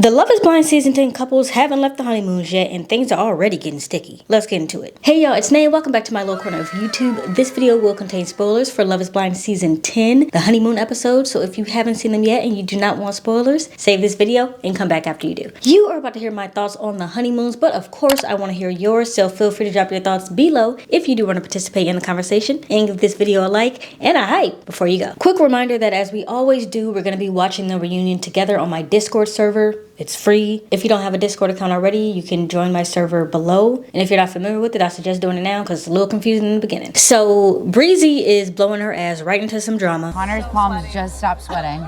The Love is Blind Season 10 couples haven't left the honeymoons yet and things are already getting sticky. Let's get into it. Hey y'all, it's Nay. Welcome back to my little corner of YouTube. This video will contain spoilers for Love is Blind Season 10, the honeymoon episode. So if you haven't seen them yet and you do not want spoilers, save this video and come back after you do. You are about to hear my thoughts on the honeymoons, but of course I want to hear yours. So feel free to drop your thoughts below if you do want to participate in the conversation, and give this video a like and a hype before you go. Quick reminder that as we always do, we're going to be watching the reunion together on my Discord server. It's free. If you don't have a Discord account already, you can join my server below. And if you're not familiar with it, I suggest doing it now because it's a little confusing in the beginning. So Breezy is blowing her ass right into some drama. Connor's palms just stopped sweating.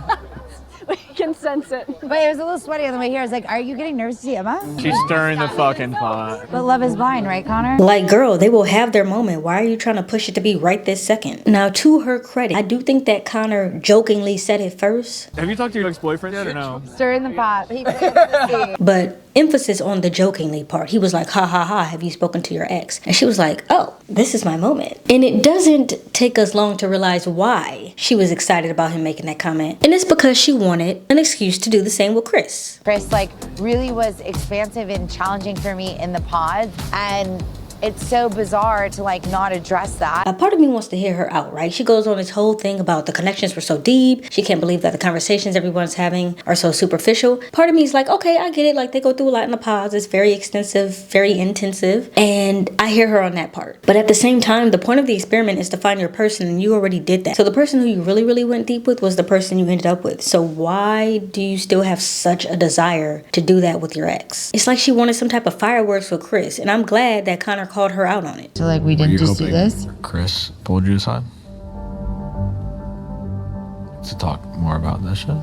We can sense it. But it was a little sweaty on the way here. I was like, are you getting nervous to see Emma? She's stirring the fucking pot. But love is blind, right, Connor? Like, girl, they will have their moment. Why are you trying to push it to be right this second? Now, to her credit, I do think that Connor jokingly said it first. Have you talked to your ex-boyfriend yet or no? Stirring the pot. He plants the seed. But emphasis on the jokingly part. He was like, ha ha ha, have you spoken to your ex? And she was like, oh, this is my moment. And it doesn't take us long to realize why she was excited about him making that comment. And it's because she wanted an excuse to do the same with Chris. Chris, like, really was expansive and challenging for me in the pod. And it's so bizarre to, like, not address that. A part of me wants to hear her out, right? She goes on this whole thing about the connections were so deep. She can't believe that the conversations everyone's having are so superficial. Part of me is like, okay, I get it. Like, they go through a lot in the pods. It's very extensive, very intensive. And I hear her on that part. But at the same time, the point of the experiment is to find your person, and you already did that. So the person who you really went deep with was the person you ended up with. So why do you still have such a desire to do that with your ex? It's like she wanted some type of fireworks with Chris. And I'm glad that Connor called her out on it. So, like, we didn't just do this? Chris pulled you aside to talk more about this shit?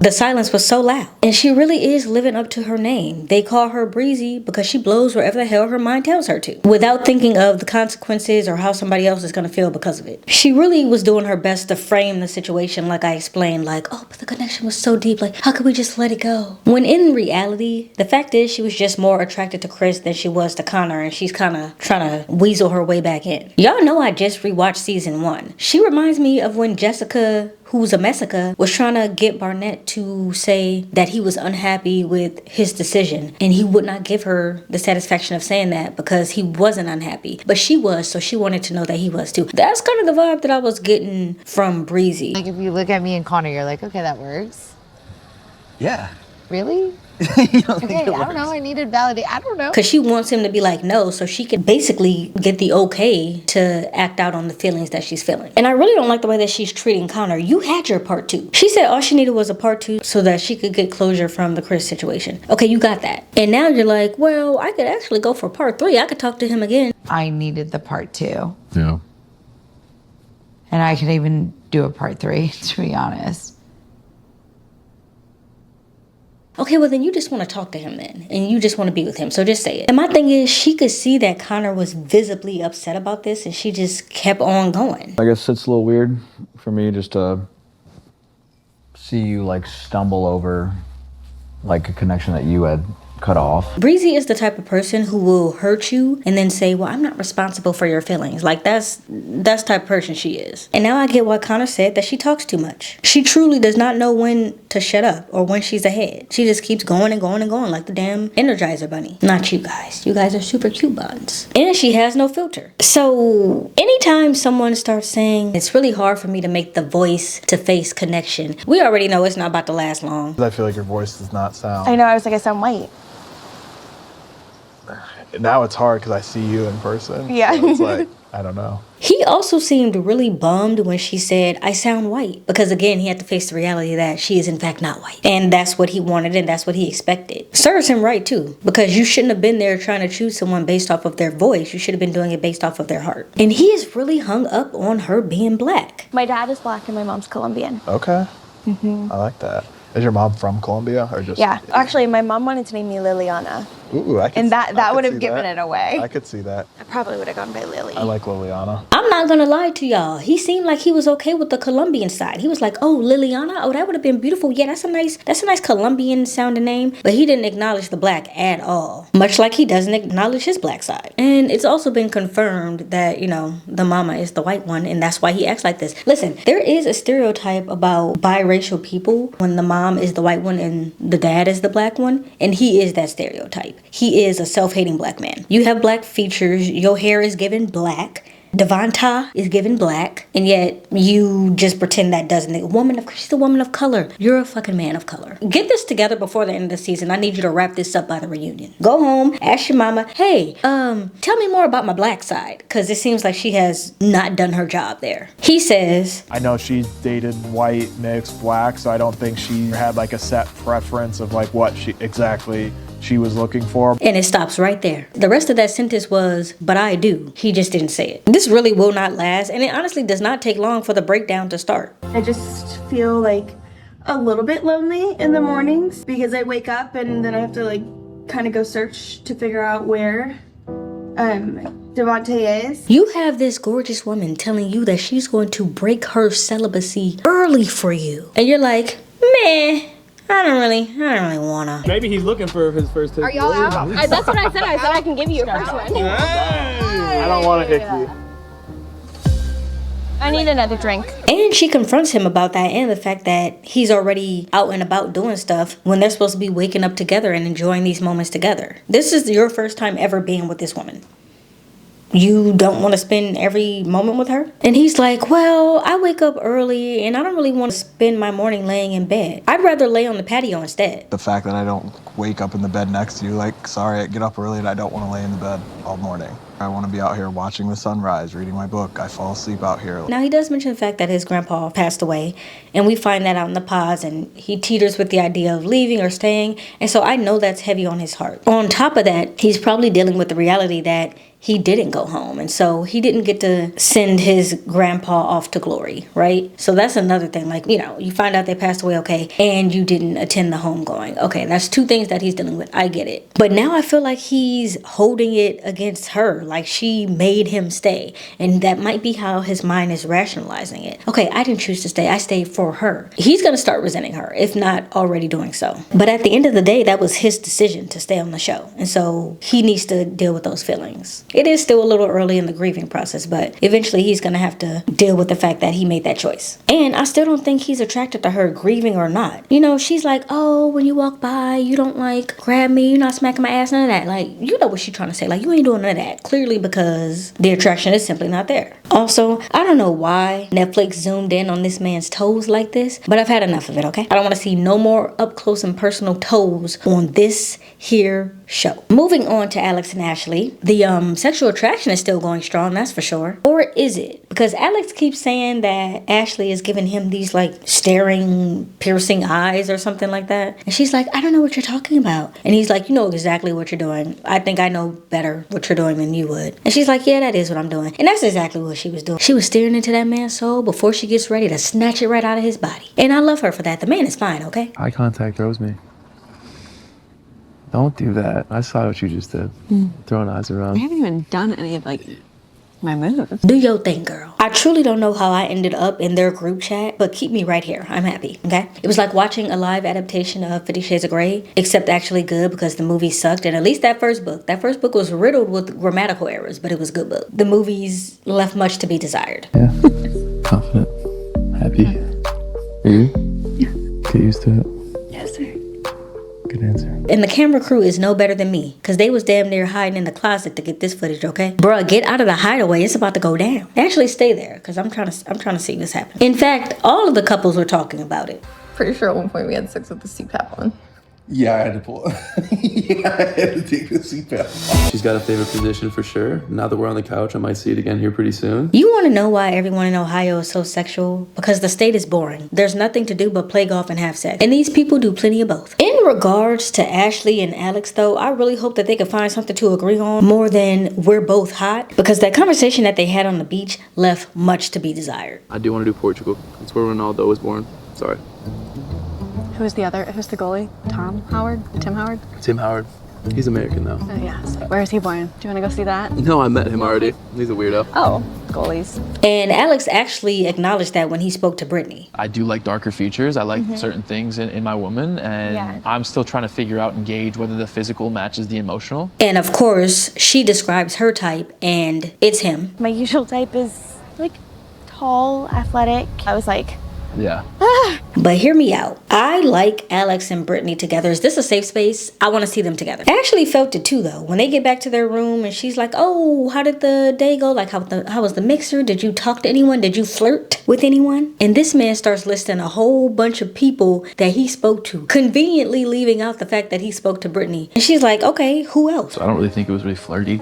The silence was so loud. And she really is living up to her name. They call her Breezy because she blows wherever the hell her mind tells her to, without thinking of the consequences or how somebody else is going to feel because of it. She really was doing her best to frame the situation like I explained, like, oh, but the connection was so deep, like, how could we just let it go? When in reality, the fact is she was just more attracted to Chris than she was to Connor, and she's kind of trying to weasel her way back in. Y'all know I just rewatched season 1. She reminds me of when Jessica, who's a Messica, was trying to get Barnett to say that he was unhappy with his decision, and he would not give her the satisfaction of saying that because he wasn't unhappy, but she was, so she wanted to know that he was too. That's kind of the vibe that I was getting from Breezy. Like, if you look at me and Connor, you're like, okay, that works. Yeah. Really? You don't think Okay, it I don't works? know. I needed validate. I don't know. Because she wants him to be like, no, so she can basically get the okay to act out on the feelings that she's feeling. And I really don't like the way that she's treating Connor. You had your part 2. She said all she needed was a part 2 so that she could get closure from the Chris situation. Okay, you got that. And now you're like, well, I could actually go for part 3. I could talk to him again. I needed the part 2. Yeah. And I could even do a part 3, to be honest. Okay, well then you just want to talk to him then. And you just want to be with him. So just say it. And my thing is, she could see that Connor was visibly upset about this and she just kept on going. I guess it's a little weird for me just to see you like stumble over like a connection that you had cut off. Breezy is the type of person who will hurt you and then say, well, I'm not responsible for your feelings. Like, that's the type of person she is. And now I get why Connor said that she talks too much. She truly does not know when to shut up or when she's ahead. She just keeps going and going and going like the damn Energizer bunny. Not you guys. You guys are super cute buns. And she has no filter. So anytime someone starts saying, it's really hard for me to make the voice to face connection, we already know it's not about to last long. I feel like your voice does not sound. I know, I was like, I sound white. Now it's hard because I see you in person. Yeah. So it's like, I don't know. He also seemed really bummed when she said, I sound white. Because again, he had to face the reality that she is in fact not white. And that's what he wanted and that's what he expected. Serves him right too. Because you shouldn't have been there trying to choose someone based off of their voice. You should have been doing it based off of their heart. And he is really hung up on her being black. My dad is black and my mom's Colombian. Okay. I like that. Is your mom from Colombia or just? Yeah, actually, my mom wanted to name me Liliana. Ooh, I could, And I that could would have see given that. it away. I could see that. I probably would have gone by Lily. I like Liliana. I'm not gonna lie to y'all. He seemed like he was okay with the Colombian side. He was like, "Oh, Liliana. Oh, that would have been beautiful. Yeah, that's a nice Colombian sounding name." But he didn't acknowledge the black at all. Much like he doesn't acknowledge his black side. And it's also been confirmed that, you know, the mama is the white one, and that's why he acts like this. Listen, there is a stereotype about biracial people when the mom is the white one and the dad is the black one, and he is that stereotype. He is a self-hating black man. You have black features, your hair is given black, Devonta is given black, and yet you just pretend that doesn't. She's a woman of color. You're a fucking man of color. Get this together before the end of the season. I need you to wrap this up by the reunion. Go home, ask your mama, hey, tell me more about my black side, because it seems like she has not done her job there. He says, I know she's dated white, mixed, black, so I don't think she had like a set preference of like what she was looking for. and it stops right there. The rest of that sentence was, but I do. He just didn't say it. This really will not last, and it honestly does not take long for the breakdown to start. I just feel like a little bit lonely in the mornings because I wake up and then I have to like kind of go search to figure out where Devontae is. You have this gorgeous woman telling you that she's going to break her celibacy early for you. And you're like, meh. I don't really wanna. Maybe he's looking for his first taste. Are y'all out? That's what I said. I said I can give you a first one. I don't want to hickey. I need another drink. And she confronts him about that and the fact that he's already out and about doing stuff when they're supposed to be waking up together and enjoying these moments together. This is your first time ever being with this woman. You don't want to spend every moment with her? And he's like, well, I wake up early and I don't really want to spend my morning laying in bed. I'd rather lay on the patio instead. The fact that I don't wake up in the bed next to you, like, sorry, I get up early and I don't want to lay in the bed all morning. I want to be out here watching the sunrise, reading my book. I fall asleep out here. Now, he does mention the fact that his grandpa passed away, and we find that out in the pods, and he teeters with the idea of leaving or staying, and so I know that's heavy on his heart. On top of that, he's probably dealing with the reality that he didn't go home, and so he didn't get to send his grandpa off to glory, right? So that's another thing. Like, you know, you find out they passed away, okay, and you didn't attend the homegoing. Okay, that's two things that he's dealing with. I get it. But now I feel like he's holding it against her, like she made him stay, and that might be how his mind is rationalizing it. Okay, I didn't choose to stay. I stayed for her. He's gonna start resenting her, if not already doing so. But at the end of the day, that was his decision to stay on the show, and so he needs to deal with those feelings. It is still a little early in the grieving process, but eventually he's gonna have to deal with the fact that he made that choice. And I still don't think he's attracted to her grieving or not. You know, she's like, oh, when you walk by, you don't like grab me, you're not smacking my ass, none of that. Like, you know what she's trying to say. Like, you ain't doing none of that. Clearly because the attraction is simply not there. Also, I don't know why Netflix zoomed in on this man's toes like this, but I've had enough of it, okay? I don't want to see no more up close and personal toes on this here show. Moving on to Alex and Ashley. The sexual attraction is still going strong, that's for sure. Or is it? Because Alex keeps saying that Ashley is giving him these like staring, piercing eyes or something like that. And she's like, I don't know what you're talking about. And he's like, you know exactly what you're doing. I think I know better what you're doing than you would. And she's like, yeah, that is what I'm doing. And that's exactly what she was doing. She was staring into that man's soul before she gets ready to snatch it right out of his body. And I love her for that. The man is fine, okay? Eye contact throws me. Don't do that. I saw what you just did. Throwing eyes around. I haven't even done any of like my moves. Do your thing, girl. I truly don't know how I ended up in their group chat, but keep me right here. I'm happy, okay? It was like watching a live adaptation of 50 Shades of Grey, except actually good because the movie sucked. And at least that first book was riddled with grammatical errors, but it was a good book. The movies left much to be desired. Yeah. Confident. Happy. Are you? Yeah. Get used to it. Yes, sir. Good answer. And the camera crew is no better than me, because they was damn near hiding in the closet to get this footage, okay? Bruh, get out of the hideaway. It's about to go down. Actually, stay there, because I'm trying to see what's happening. In fact, all of the couples were talking about it. Pretty sure at one point we had sex with the CPAP on. Yeah, I had to pull. Yeah, I had to take the CPAP. She's got a favorite position for sure. Now that we're on the couch, I might see it again here pretty soon. You want to know why everyone in Ohio is so sexual? Because the state is boring. There's nothing to do but play golf and have sex. And these people do plenty of both. In regards to Ashley and Alex, though, I really hope that they can find something to agree on more than we're both hot. Because that conversation that they had on the beach left much to be desired. I do want to do Portugal. It's where Ronaldo was born. Sorry. Who's the goalie? Tim Howard? Tim Howard. He's American though. Oh yeah. So where is he born? Do you want to go see that? No, I met him already. He's a weirdo. Oh, goalies. And Alex actually acknowledged that when he spoke to Brittany. I do like darker features. I like certain things in my woman, and I'm still trying to figure out and gauge whether the physical matches the emotional. And of course, she describes her type, and it's him. My usual type is like tall, athletic. I was like, Yeah. But hear me out. I like Alex and Brittany together. Is this a safe space? I want to see them together. I actually felt it too, though. When they get back to their room and she's like, oh, how did the day go? Like, how was the mixer? Did you talk to anyone? Did you flirt with anyone? And this man starts listing a whole bunch of people that he spoke to, conveniently leaving out the fact that he spoke to Brittany. And she's like, okay, who else? So I don't really think it was really flirty.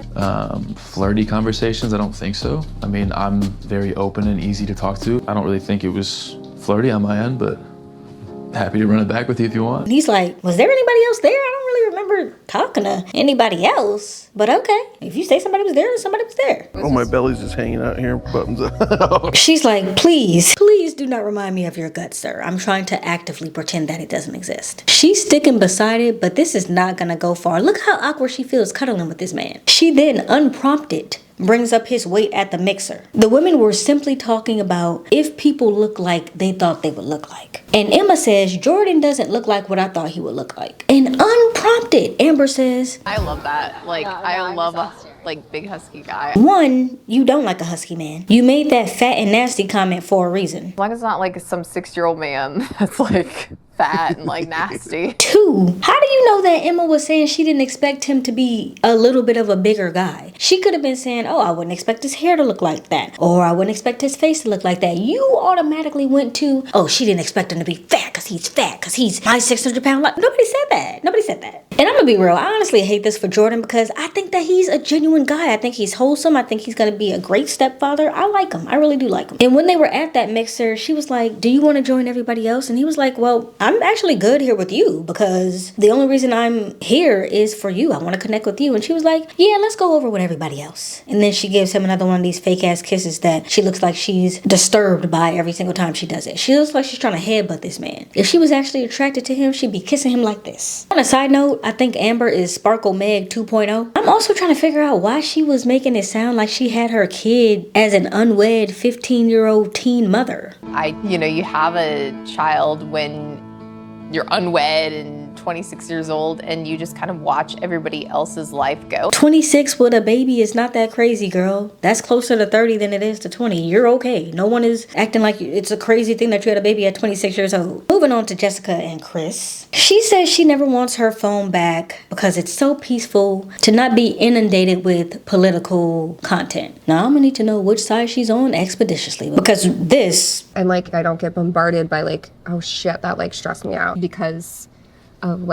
Flirty conversations, I don't think so. I mean, I'm very open and easy to talk to. I don't really think it was flirty on my end, but happy to run it back with you if you want. And he's like, was there anybody else there? I don't really remember talking to anybody else. But okay, if you say somebody was there, then somebody was there. Oh, my belly's just hanging out here, buttons up. She's like, please do not remind me of your gut, sir. I'm trying to actively pretend that it doesn't exist. She's sticking beside it, but this is not gonna go far. Look how awkward she feels cuddling with this man. She then, unprompted, brings up his weight at the mixer. The women were simply talking about if people look like they thought they would look like. And Emma says, Jordan doesn't look like what I thought he would look like. And unprompted, Amber says, I love that. Like, I love a big husky guy. one, you don't like a husky man. You made that fat and nasty comment for a reason. As long as it's not like some 6-year-old man that's like fat and like nasty. Two, how do you know that Emma was saying she didn't expect him to be a little bit of a bigger guy? She could have been saying, oh, I wouldn't expect his hair to look like that. Or I wouldn't expect his face to look like that. You automatically went to, oh, she didn't expect him to be fat because he's my 600-pound life. Nobody said that. Nobody said that. And I'm gonna be real, I honestly hate this for Jordan because I think that he's a genuine guy. I think he's wholesome. I think he's gonna be a great stepfather. I like him. I really do like him. And when they were at that mixer, she was like, do you want to join everybody else? And he was like, well, I'm actually good here with you because the only reason I'm here is for you. I want to connect with you. And she was like, yeah, let's go over with everybody else. And then she gives him another one of these fake ass kisses that she looks like she's disturbed by every single time she does it. She looks like she's trying to headbutt this man. If she was actually attracted to him, she'd be kissing him like this. On a side note, I think Amber is Sparkle Meg 2.0. I'm also trying to figure out why she was making it sound like she had her kid as an unwed 15-year-old teen mother. You have a child when you're unwed and 26 years old and you just kind of watch everybody else's life go. 26 with a baby is not that crazy, girl. That's closer to 30 than it is to 20. You're okay. No one is acting like it's a crazy thing that you had a baby at 26 years old. Moving on to Jessica and Chris. She says she never wants her phone back because it's so peaceful to not be inundated with political content. Now I'm gonna need to know which side she's on expeditiously because this. And I don't get bombarded by oh shit, that stressed me out because of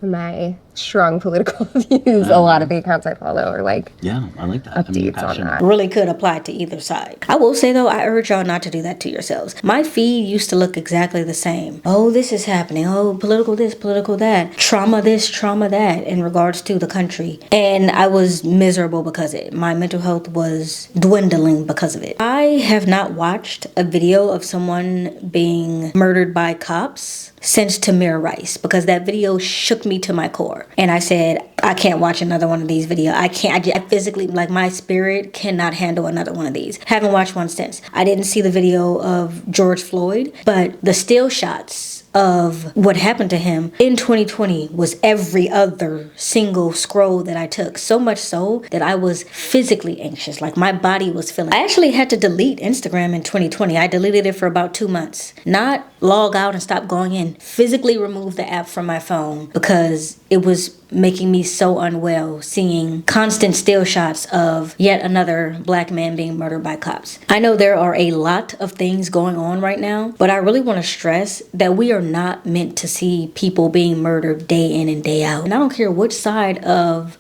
my strong political views. A lot of the accounts I follow are yeah, I like that. updates on that. Really could apply to either side. I will say though, I urge y'all not to do that to yourselves. My feed used to look exactly the same. Oh, this is happening. Oh, political this, political that. Trauma this, trauma that in regards to the country. And I was miserable because of it. My mental health was dwindling because of it. I have not watched a video of someone being murdered by cops since Tamir Rice because that video shook me to my core. And I said, I can't watch another one of these videos. I physically, my spirit cannot handle another one of these. Haven't watched one since. I didn't see the video of George Floyd, but the still shots of what happened to him in 2020 was every other single scroll that I took. So much so that I was physically anxious. My body was feeling. I actually had to delete Instagram in 2020. I deleted it for about 2 months. Not log out and stop going in. Physically remove the app from my phone because it was making me so unwell seeing constant still shots of yet another black man being murdered by cops. I know there are a lot of things going on right now, but I really want to stress that we are not meant to see people being murdered day in and day out. And I don't care which side of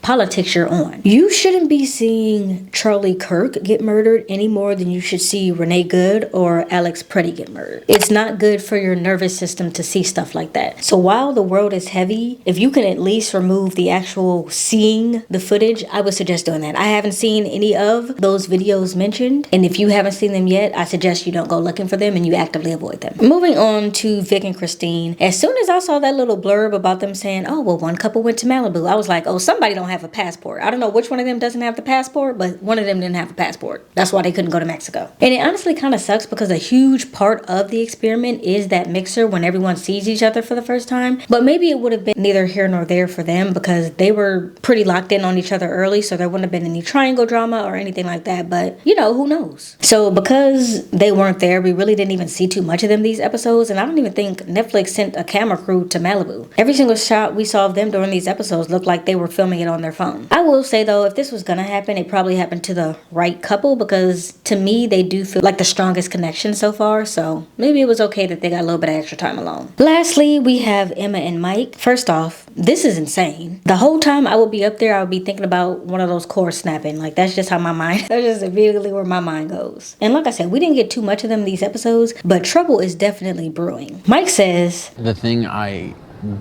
politics you're on. You shouldn't be seeing Charlie Kirk get murdered any more than you should see Renee Good or Alex Pretty get murdered. It's not good for your nervous system to see stuff like that. So while the world is heavy, if you can at least remove the actual seeing the footage, I would suggest doing that. I haven't seen any of those videos mentioned, and if you haven't seen them yet, I suggest you don't go looking for them and you actively avoid them. Moving on to Vic and Christine. As soon as I saw that little blurb about them saying, oh, well, one couple went to Malibu, I was like, oh, somebody don't have a passport. I don't know which one of them doesn't have the passport, but one of them didn't have a passport. That's why they couldn't go to Mexico. And it honestly kind of sucks because a huge part of the experiment is that mixer when everyone sees each other for the first time. But maybe it would have been neither here nor there for them because they were pretty locked in on each other early, so there wouldn't have been any triangle drama or anything like that. But, you know, who knows? So because they weren't there, we really didn't even see too much of them these episodes, and I don't even think Netflix sent a camera crew to Malibu. Every single shot we saw of them during these episodes looked like they were filming it on their phone. I will say though, if this was gonna happen, it probably happened to the right couple because to me they do feel like the strongest connection so far, so maybe it was okay that they got a little bit of extra time alone. Lastly, we have Emma and Mike. First off, this is insane. The whole time I would be up there, I would be thinking about one of those cords snapping. Like that's just how my mind, that's just immediately where my mind goes. And like I said, we didn't get too much of them in these episodes, but trouble is definitely brewing. Mike says, the thing I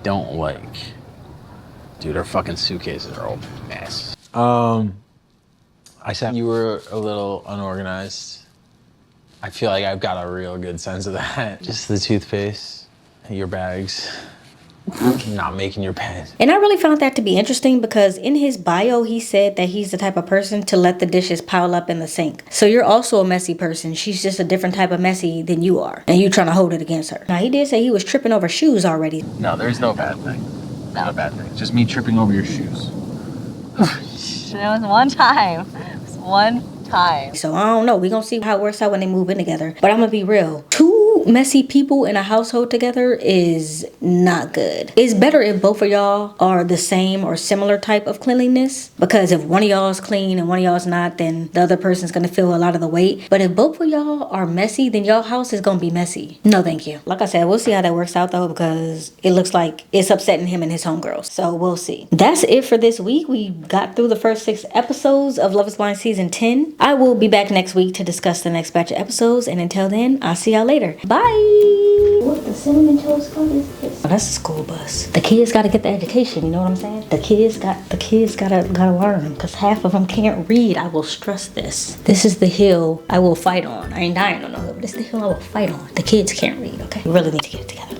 don't like, dude, our fucking suitcases are all mess. I said you were a little unorganized. I feel like I've got a real good sense of that. Just the toothpaste, your bags, not making your bed. And I really found that to be interesting because in his bio, he said that he's the type of person to let the dishes pile up in the sink. So you're also a messy person. She's just a different type of messy than you are. And you trying to hold it against her. Now, he did say he was tripping over shoes already. No, there's no bad thing. Not a bad thing. Just me tripping over your shoes. It was one time. It was one time. So I don't know. We're going to see how it works out when they move in together. But I'm going to be real. Two messy people in a household together is not good. It's better if both of y'all are the same or similar type of cleanliness, because if one of y'all is clean and one of y'all is not, then the other person's going to feel a lot of the weight. But if both of y'all are messy, then y'all house is going to be messy. No, thank you. Like I said, we'll see how that works out though, because it looks like it's upsetting him and his homegirls. So we'll see. That's it for this week. We got through the first 6 episodes of Love is Blind Season 10. I will be back next week to discuss the next batch of episodes, and until then, I'll see y'all later. Bye! What the cinnamon toast club is this? Oh, that's a school bus. The kids gotta get the education, you know what I'm saying? The kids gotta learn, because half of them can't read. I will stress this. This is the hill I will fight on. I ain't dying on no hill, but this is the hill I will fight on. The kids can't read, okay? We really need to get it together.